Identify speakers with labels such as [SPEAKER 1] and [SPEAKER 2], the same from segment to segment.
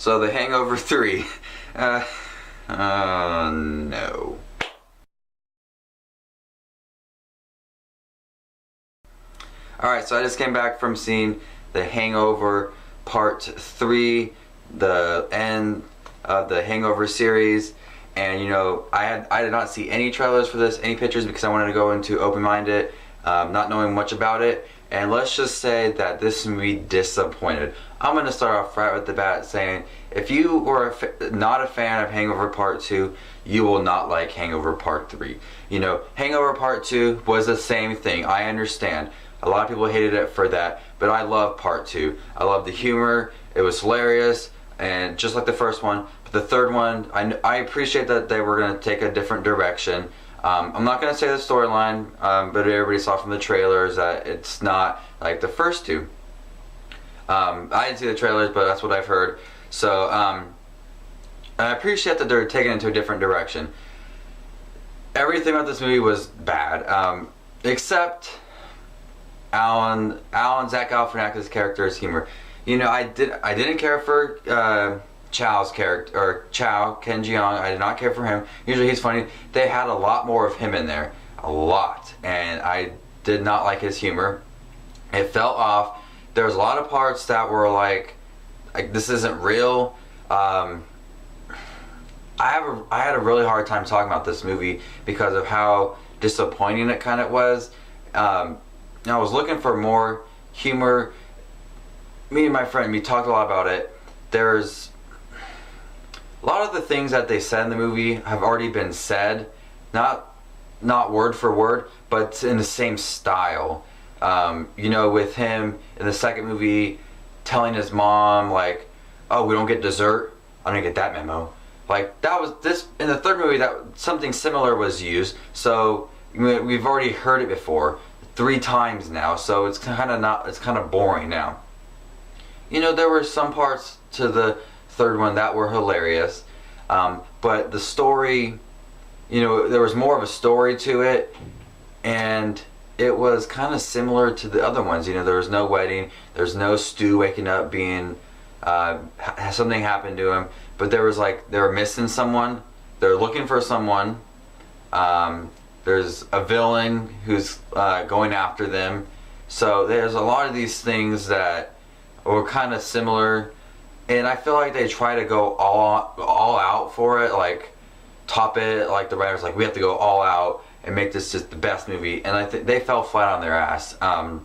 [SPEAKER 1] So the Hangover 3. No. Alright, so I just came back from seeing the Hangover Part 3, the end of the Hangover series. And you know, I did not see any trailers for this, any pictures, because I wanted to go into open-minded, not knowing much about it. And let's just say that this movie disappointed. I'm going to start off right with the bat saying, if you were not a fan of Hangover Part 2, you will not like Hangover Part 3. You know, Hangover Part 2 was the same thing. I understand. A lot of people hated it for that, but I love Part 2. I love the humor. It was hilarious, and just like the first one. But the third one, I appreciate that they were going to take a different direction. I'm not going to say the storyline, but everybody saw from the trailers that it's not like the first two. I didn't see the trailers, but that's what I've heard. So I appreciate that they're taking it into a different direction. Everything about this movie was bad, except Zach Galifianakis' character's humor. You know, I didn't care for Chow's character, or Chow, Ken Jeong. I did not care for him. Usually he's funny. They had a lot more of him in there. A lot. And I did not like his humor. It fell off. There was a lot of parts that were like this isn't real. I had a really hard time talking about this movie because of how disappointing it kind of was. I was looking for more humor. Me and my friend, we talked a lot about it. There's a lot of the things that they said in the movie have already been said, not word for word, but in the same style. You know, with him in the second movie telling his mom like, "Oh, we don't get dessert." I didn't get that memo. Like that was this in the third movie, that something similar was used. So we've already heard it before 3 times now. So it's kind of boring now. You know, there were some parts to the third one that were hilarious, but the story, you know, there was more of a story to it, and it was kind of similar to the other ones. You know, there was no wedding, there's no Stu waking up being something happened to him, but there was like they were missing someone, they're looking for someone. There's a villain who's going after them. So there's a lot of these things that were kind of similar, and I feel like they try to go all out for it, like top it, like the writers like we have to go all out and make this just the best movie, and I think they fell flat on their ass. So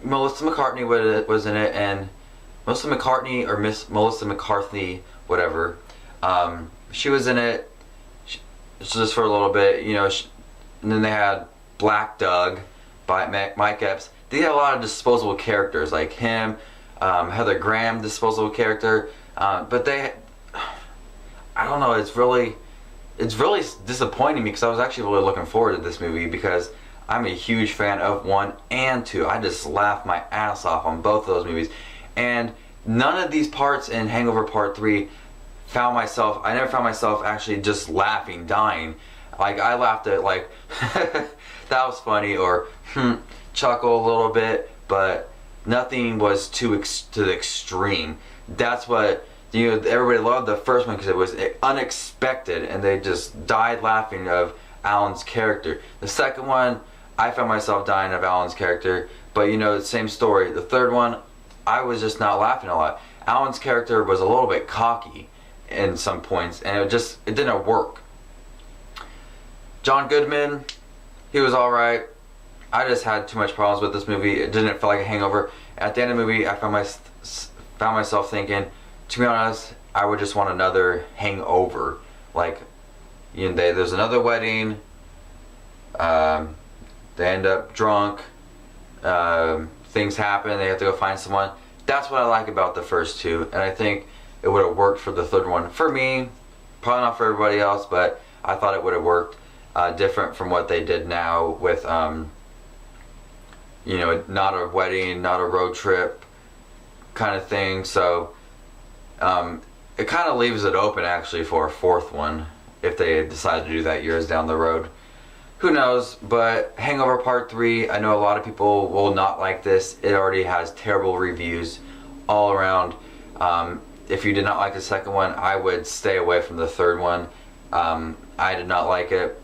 [SPEAKER 1] Melissa McCartney was in it, and Melissa McCartney or Miss Melissa McCarthy, whatever, she was in it just for a little bit, you know. And then they had Black Doug by Mike Epps. They had a lot of disposable characters like him, Heather Graham, disposable character, but I don't know, it's really disappointing me because I was actually really looking forward to this movie because I'm a huge fan of 1 and 2. I just laughed my ass off on both of those movies, and none of these parts in Hangover Part 3 I never found myself actually just laughing, dying. Like I laughed at like that was funny, or chuckle a little bit, but nothing was to the extreme. That's what, you know, everybody loved the first one because it was unexpected, and they just died laughing of Alan's character. The second one, I found myself dying of Alan's character, but you know, the same story. The third one, I was just not laughing a lot. Alan's character was a little bit cocky in some points, and it didn't work. John Goodman, he was alright. I just had too much problems with this movie. It didn't feel like a hangover. At the end of the movie, I found myself thinking, to be honest, I would just want another hangover. Like, you know, there's another wedding. They end up drunk. Things happen. They have to go find someone. That's what I like about the first two, and I think it would have worked for the third one. For me, probably not for everybody else, but I thought it would have worked different from what they did now with, you know, not a wedding, not a road trip kind of thing. So it kind of leaves it open actually for a fourth one if they decide to do that years down the road. Who knows? But Hangover Part 3, I know a lot of people will not like this. It already has terrible reviews all around. If you did not like the second one, I would stay away from the third one. I did not like it.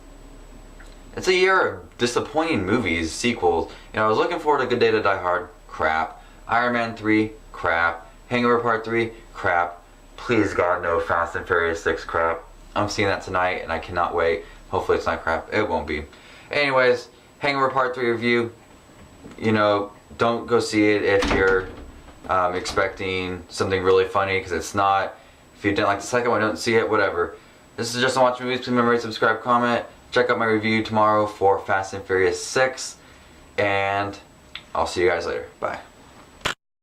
[SPEAKER 1] It's a year of disappointing movies, sequels. You know, I was looking forward to Good Day to Die Hard. Crap. Iron Man 3. Crap. Hangover Part 3. Crap. Please God, no Fast and Furious 6. Crap. I'm seeing that tonight and I cannot wait. Hopefully it's not crap. It won't be. Anyways, Hangover Part 3 review. You know, don't go see it if you're expecting something really funny, because it's not. If you didn't like the second one, don't see it, whatever. This is Just Watch Movies. Please remember to subscribe, comment. Check out my review tomorrow for Fast and Furious 6. And I'll see you guys later. Bye.